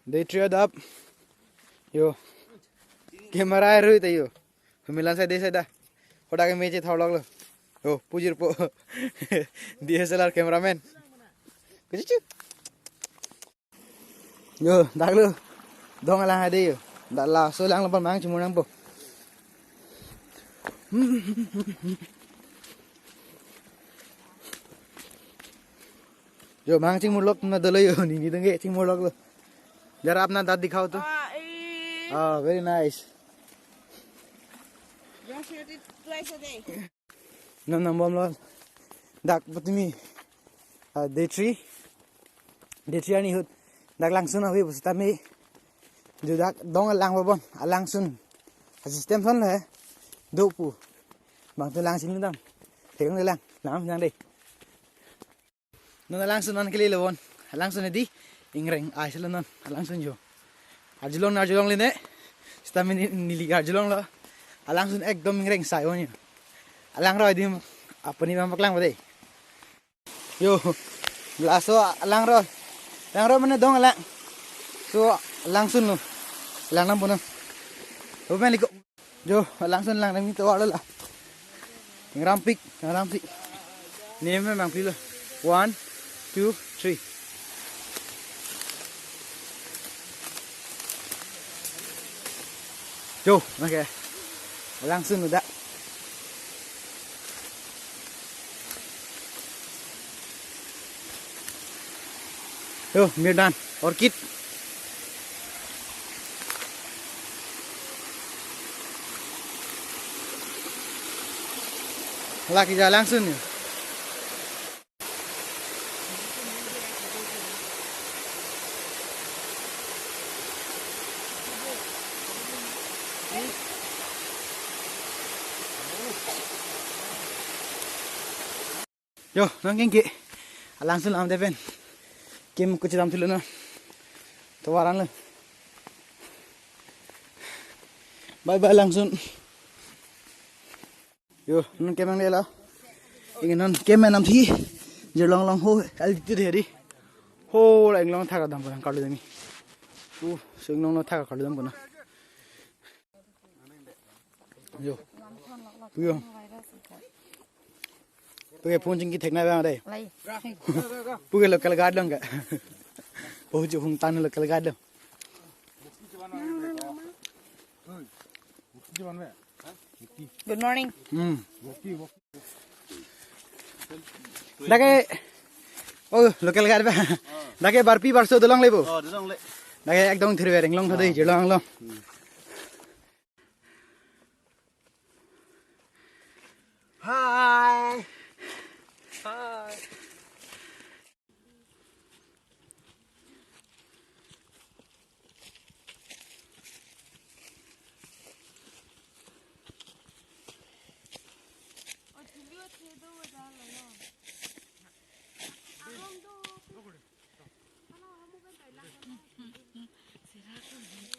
Day 3 up. Yo. Camera air itu yo. Pemilan saya desa dah. Kau dah kemeci thau log lo. Yo, pujir po. DSLR cameraman. Kecil. Yo, dah lo. Dong alang ada yo. Dah lah, so lang lepas mang cuma nang po. Yo, mang cing mulok na dalo yo. Ni tengge cing mulok lo. जरा अपना दांत दिखाओ तो very nice नम बम लो दाक पतमी डे 3 ani hut dak langsung awi bus tami du dak dong alang babon langsung sistem son le do pu bang tu lang sing dam theng le lang nam yang dei non langsung non kili lewon langsung di ingreng aiselan non langsung jo arjulong lene stamina nili arjulong lo langsung ekdom ingreng sayonya alang ro di apa ni mamak lang bade yo blaso alang ro mana dong alang so langsung no lang nam puno o men liko jo langsung lang nami to wala la rampik ni memang pilo 1 2 3 Yo, okay. Langsung udah. Yo, Mirdan, orchid. Lagi jalan langsung nih. Yo, nang kengki, langsung am depen, kim kuci dalam tilu na, tawaran le, bye langsung. Yo, nang kemang le la, ingin nang kemen am thi, jerlong ho, altitude hari, ho, lang long thaka dam pun kalau demi, sing long thaka kalau dam pun. Yo, yo. Puge phone jing ki thekna ba đây puge local guard long ka बहुत जो हुंगतान local guard long Good morning dake oh local guard ba dake barpi barso dolong lebo dake ekdom thirbe renglong thadei jelong long Hi.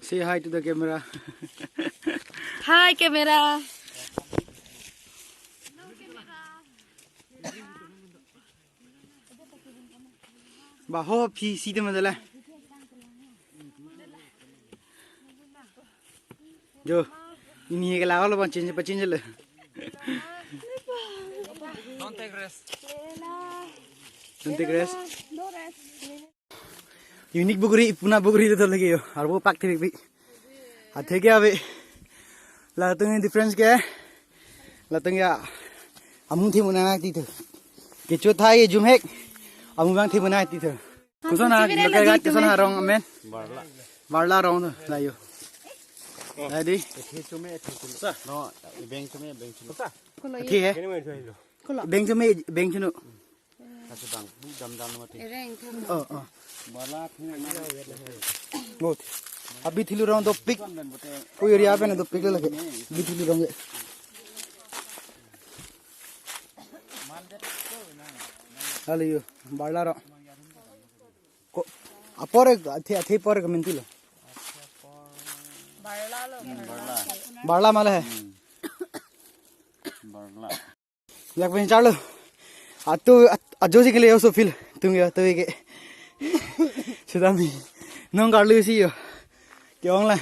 Say hi to the camera. Hi camera Baho phi si de madala jo ini ke lawa lo pacin le don't take rest unique buguri puna buguri to lagi yo aur wo pak thik bi athe ke ave la tung difference ke la tung ya amu thi muna ti to ke chu tha ye jum hek amu bang thi muna ti to kusona local guard kusona rong amen barla rong la yo Ready? No, beng chume. Thi hai. Beng chume. Kasi bang dam mati. Bala good. Abhi thilu rong do pick. Koi area pe na do pick lage. Abhi thilu rong. Halo yo, barla rong. Ko apore the pore comment lo. Barla माला है Barla. लग पे चालो आ तो अजो जी के लिए उसो फील तुम ये तो ये Sudami nông cả lư xí rồi kiểu ông này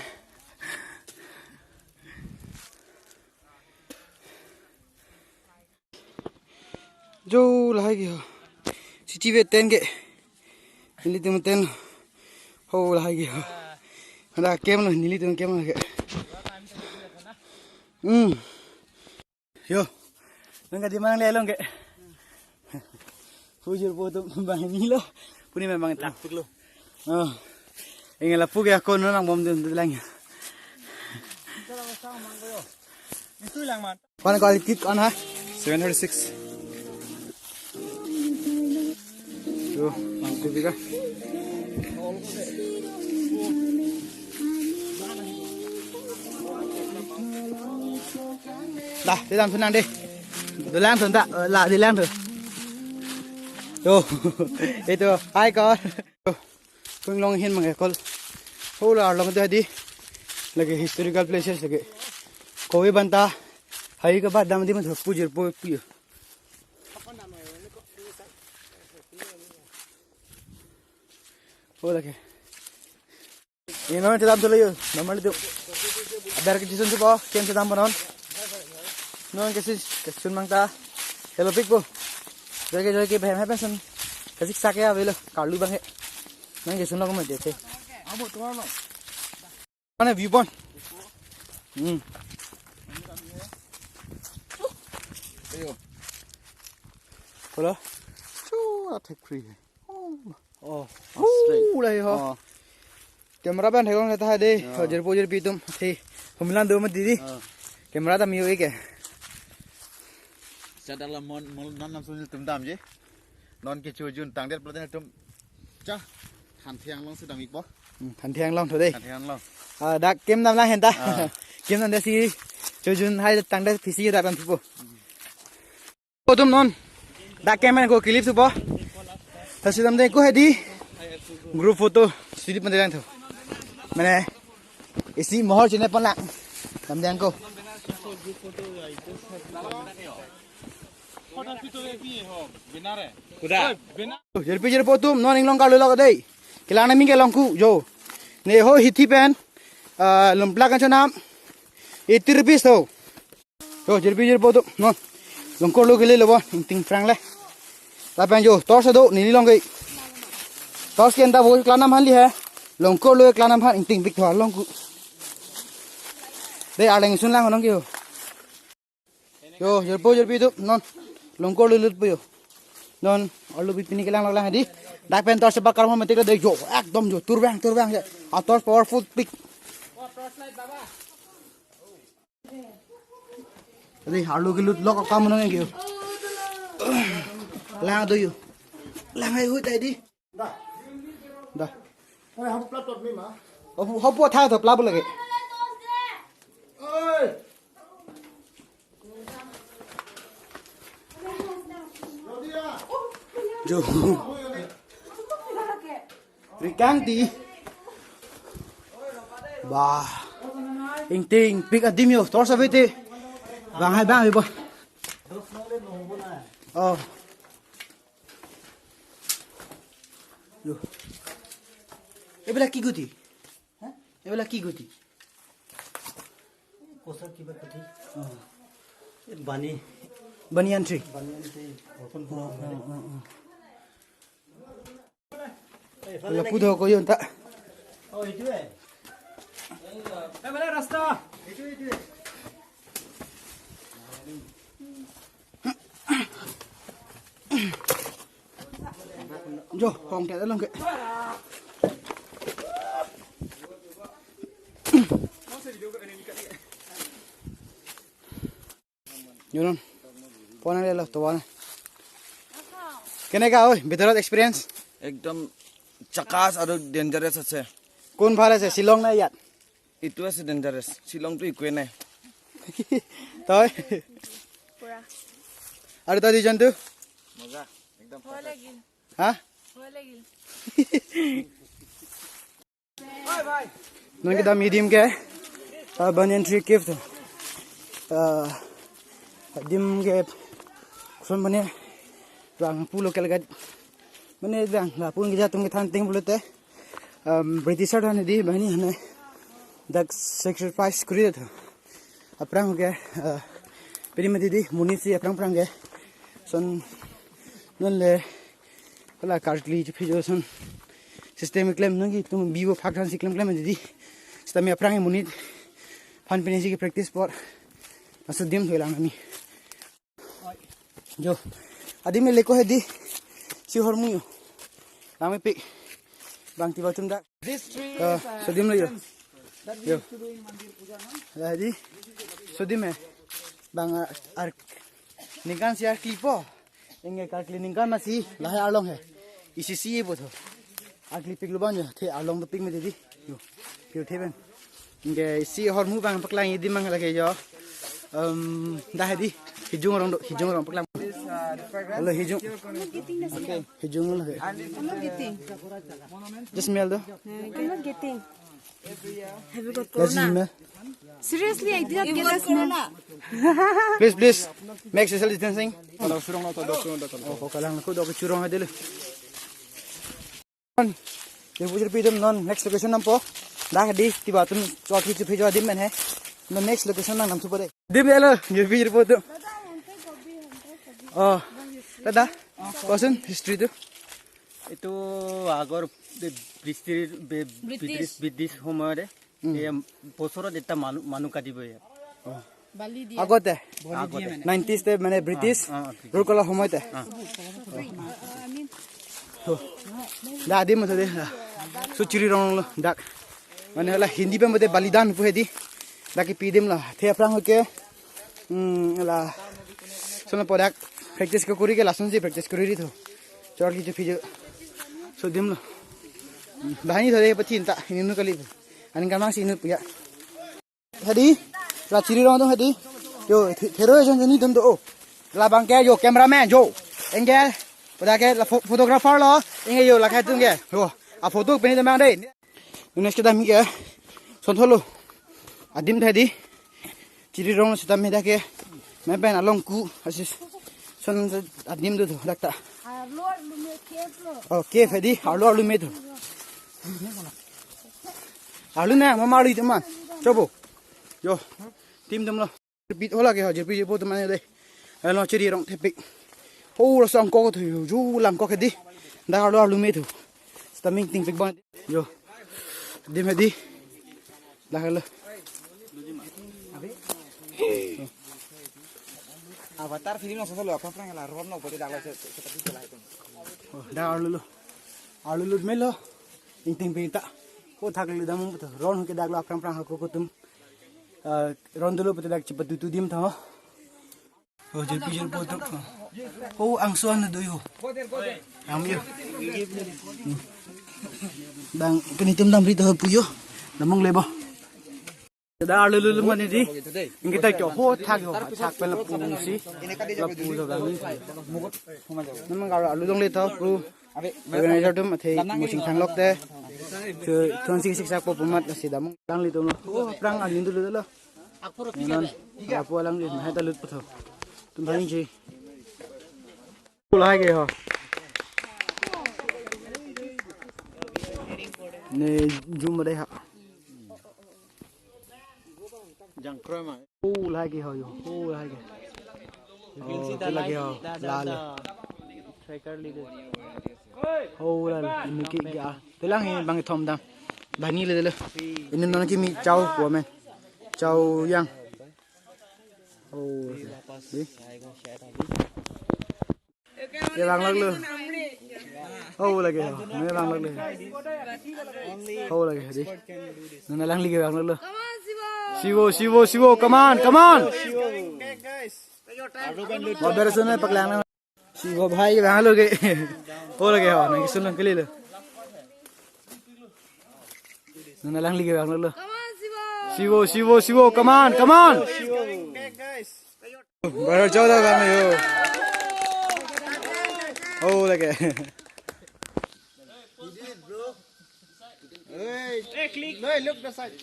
jo là hay kìa chỉ về tên kệ nili tên tên hồ là hay kìa là kem rồi nili tên kem rồi kệ yo nông cái gì mang lên luôn kệ Pujur foto bang ini lo, puni memang taktik lo. Oh, ingin lapu ke aku nang bom tu lagi. Itu lang man. Mana kali kick on ha? 736. Yo, mangku juga. Dah, đi làm senang đi. Đi lang thôi ta, là đi lang thôi. Yo, itu, hai con. Kung long hin mga kol. Hula long tu di. Lagi historical places lagi. Kowe banta. Hai ke bad dam di mas pujir puyo. Oh lagi. Ini nama sedang tu layu. Nama itu. Ada kejutan tu boh. Kian sedang panon. Non kesun mangta. Hello pick boh. Rồi cái bèm hết bên sân cái xích xa cái về luôn cào lưu băng hệ mấy cái sân nó có mình để thế con này view point đó chú take free đây hả camera bên thấy con người ta đây ở dưới bôi dưới pi tum thì hôm nay đâu mà đi camera ta miêu ấy kìa Saya dalam non namsul tumdam je. Non ke chujun tangdet pelatihan tum. Cah, han thiang long sedang ikbo. Han thiang long thôi đây. Han thiang long. Đã kiếm năm lang hiện ta. Kiếm năm đây si chujun hay tangdet thì si đã làm thipo. Cô tum non. Đã kiếm anh cô clip thipo. Thật sự năm đây cô hay đi. Group photo studio bên đây đang thôi. Mana isi mohor chine pon lang. Năm đây anh cô. Jadi potum non inglong kalau log deh. Kelana minggu longku jo. Ne ho hithi pen lompla kan chonam 80 rupees tho. Jo jadi potum non longko lo kele lo bon ting frank le. Ta pen jo tor sa do ni long gai. Tor ken ta bo kelana man li hai. Longko lo kelana man ting big thwa longku. Đây aleng sun lang long kyo. Yo jadi potum non longko lo lut puyo. Non alu bipini kelang lang di dak pen tor sebab kalau metik dek jo ekdom jo turbang je ator powerful pick jadi alu gelut lok kamu nang gitu lang do yo lang ai hui tai di dah oi hop plat tot mi ma hop po tha to plat lagi oi Jo. Rikang ti. Bah. Ting pick a dimyo tor sa vete. Bang hai bang boy. Oh. Yo. Ebela ki guti? Ha? Ebela ki guti? Kosa ki bakati. Bani Banyan tree. open Là pudo ko yun ta. Oh itu eh. Mana rasta? Itu. Jo, hong kẹt long kẹ. Yun. Pon đây là tổ này. Cái này cao ơi, bây giờ experience. Ekdom cakas atau dangerous আছে. কোন ভাল আছে শিলং না ইয়াত? Itu আছে dangerous. Silong tu ikue নাই. তই? পুরা আৰু তই দিজন্তু? মজা একদম ভয় লাগিল হা? ভয় লাগিল Nang kita medium ke banyan tree cave tu. Dim ke son mana bang pulo kelgat. Mana bang lah pun kita tunggu thanting pulo te. Britisher thon di bahini hane dak sacrifice kuri tho aprang ge perimati di munisi aprang ge son non le kala kartli phijo son systemic claim ngi tum bibo phakran si claim di stami aprang munit fan penisi ki practice por asudim thoilang ami jo adi me leko hedi si hormuyo lami pi bang tiba tum dak sudim lo yo yo jadi sudim me bang ar nikan si ar klipo enge kar cleaning kan masih lahai along hai isi si bo tho ar clipik lo bang the along the pik me di yo pure theben enge si hormu bang paklang idi mang lage yo dah di hijung orang paklang lo hijung okay hijung lo I'm not getting. just smell do I'm not getting. Have you got let's corona? smell Seriously, I did not get a smell. please make social distancing oh kalang ko do ko churong ha dele non ye bujur pi dum non next location nam po da di tiba tum choti chu phejo dim men hai no next location nam chu pare dim elo ye bujur po tu oh dada question history tu itu agor British সময়ৰে এই বছৰত এটা মানুহ কাটিব ইয়াত agote 90s te mane british rule kola homoite da dim mo de su chiri rong dak mane la hindi pe mode balidan pu hedi daki pidim la the aprang hoke la sono podak practice ko kuri ke lasun ji practice kuri ri tho chor ki phi so dim lo bahani thore pathin ta inu kali aning kamang si inu puya hadi la chiri rong dong hadi yo thero jon ni dum do la bang ke yo cameraman yo enge pada ke la photographer lo enge yo la khai tung ke yo a photo pe ni da mang dei next ke da mi ke son tholo adim thadi chiri rong sta me da ke me pen along ku asis son adim do dakta okay hadi arlo me do arlo na mama ri teman coba yo tim dum lo repeat hola ke je pi po teman dei lo chiri rong thepik ho lo sang ko thu ju lang ko ke di da arlo me do staming ting pik ban yo dim hadi la halo avatar film no solo apa frang la ron no pode dalo seperti itu lah itu da arlo melo ting pik ta ko thak le dam to ron ke dag lo prang prang ko tum ron dulu pete dag cepat tu dim tha ho je pi po tum ho ang suan do yo am yo dang penitum dam ri to pu yo namong lebo da arlo man di ingita kyo ho thak yo thak pe la pu si la pu do ga ni namong ga arlo dong le to pu organizer tum the musing thang lok te thon sing sik sak po pumat si damong dang li to no o prang an lindu lo non apo lang ni ha ta lut patho tum bhai ji lai ge ho ne jum dai ha jang kroy ma lai ge ho yo lai ge oh lagi ho lal tracker li oh lal ni ki ga telang he bang thom dam bani le le in non ki mi chau ko men chau yang oh đi cái bang lắc lư oh lagi ho ne bang lắc lư oh lagi đi nó lang li cái bang lắc lư Sivo, come on. Mau beres na paglang na. Sivo bhai bang lo ge. Ho lage ho, na kisun lang kali lo. Na lang lige bang lo. Sivo, come on. Baru jodoh bang yo. Ho lage. Hey, click. No, look the side.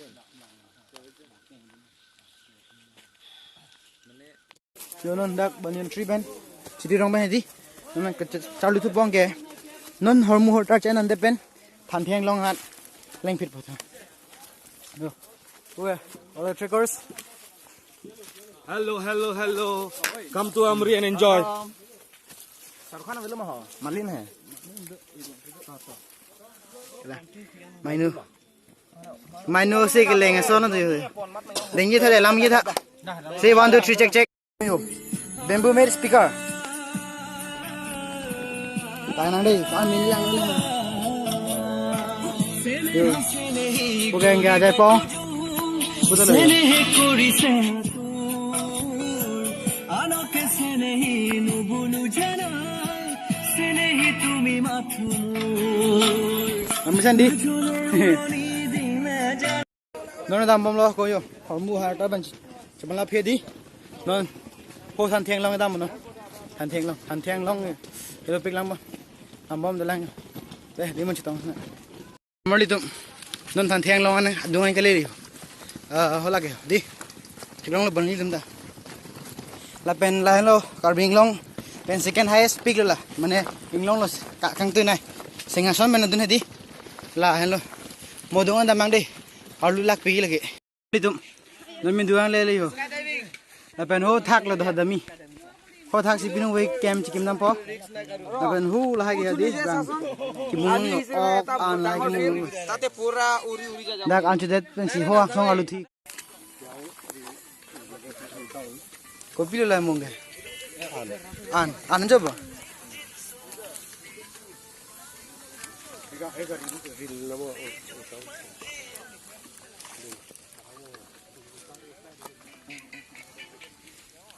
Yo non dak banian tree ban chidi rong ban di non chalu thu bong ke non hormu hortar chen an de pen phan theng long hat เล่งผิดพอทั้งดูโอ้ย all the trickers Hello, hello, hello. Come to Amri and enjoy. สารพัดอะไรมาหอมาลิ้นแห่ไม่นูสิกเล่งโซนนั่นเลยเล่งยี่ท่าเดลามยี่ท่า say 1 2 3 check bamboo made speaker ตายนั่งดิตอนมีเรื่องเลยโอเคงั้นใจปองพูดเลยไม่ใช่ดินอนดำบอมล้อก็อยู่หอมบัวหาตาบันจะมาลาเพียดีนอนโพทันเทียงลองดำมันนอนทันเทียงลองเดี๋ยวไปกลางบ่ทำบอมเดี๋ยวลังเดี๋ยวมันจะต้องมาลิตุนอนทันเทียงลองอันนี้ดูให้กันเลยหัวลักเหรอดิที่ลองเราบันนี้ตุ่มตาลาเป็นลายเราการบิงลองเป็น second highest peak เลยล่ะมันเนี่ยบิงลองเรากะกลางตื่นไงเสียงส่วนมันนั่นตุ่มให้ดิลาเห็นเราโมดงอันดำมังดิเอาลุลักปีกเลยลิตุนั่นมีดูอันเล่เลยอยู่ลาเป็นหัวทักเราตัวดำมีหัวทักสิพี่น้องไว้แกมจิกิมน้ำพอลาเป็นหัวลายกี่ดิบางกิมุงออกอันลายกิมุงดักอันจุดเด็ดเป็นสีหัวสองอาลุทีkopi le mong ge an job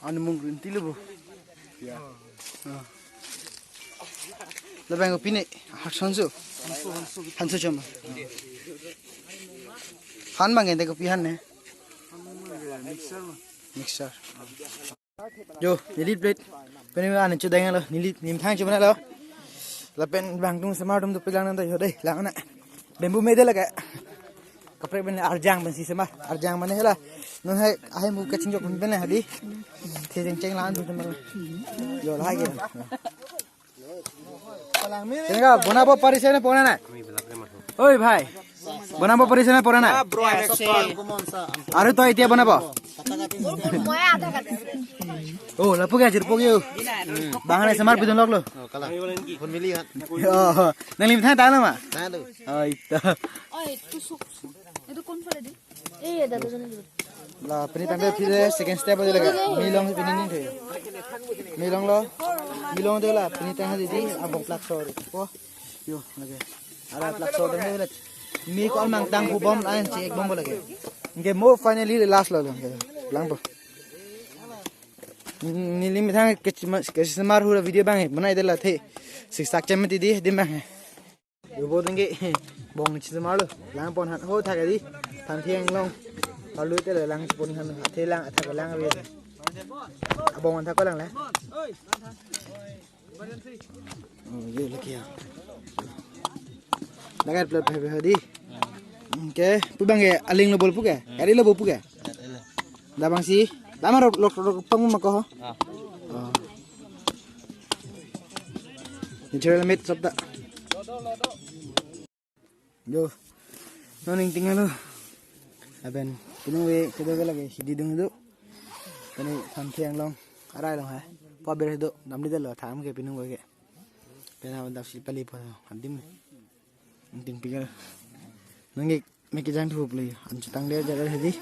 an mong ti le bo le bang kopi ne hansu chama han mang ge kopi han ne mixer yo nilit plate pen an chu dang lo nilit nim thang chu na lo la pen bang tung smart tum tu pelang nan dai ho dai lang na bamboo me de la ka kapre ben arjang ben si smart arjang mane la non hai ai mu ka chingjok ben na hadi the jeng cheng lan tu ma yo la ge tenga bonabo parise na pona na oi bhai bonabo parise na pona na aru to itia bonabo oh lapu ga jirpo ge bangane samar bidon lok lo kala kon mili hat oh nang lim tha ta na ma na do oi to Oi, tu suk. Itu kon fale di. Ada tu sana. la pani tangde phire second step ade laga milong pani ni the milong lo milong de la pani tang di di abong plak so ko yo lage ara plak so de le mi ko mang tang bu bom an che ek bom lage nge mo finally last lo nge lang bo ni lim thang ke smar hu video bang banai de la the sik sak chem ti di dim bang yo bo denge bong ni smar lo lang pon han ho tha ga di than thieng longเอาลุยแต่ละลังปนกันเทลังอัฐกลังเอาไว้บงอันทักก็ลังแล้วโอ้ยเลยkiaนักการเปลี่ยนไปพอดีโอเคปุ๊บบังเกอลิงlo bol pu ke ari lo pu ke da bang si da ma lok pang ma ko ni chere met sabda yo noning tinggal lo aben pinung we kedo lagi hidi dung du kani tham thiang long arai long ha pa ber do namli de lo tham ke pinung we ke pena da si pali pa andim ting pigal nangi me ke jang thu pli an chutang de jara hedi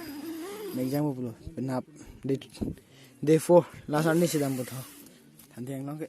me jang bu lo penap day 4 last ani sidam bu tho tham thiang long ke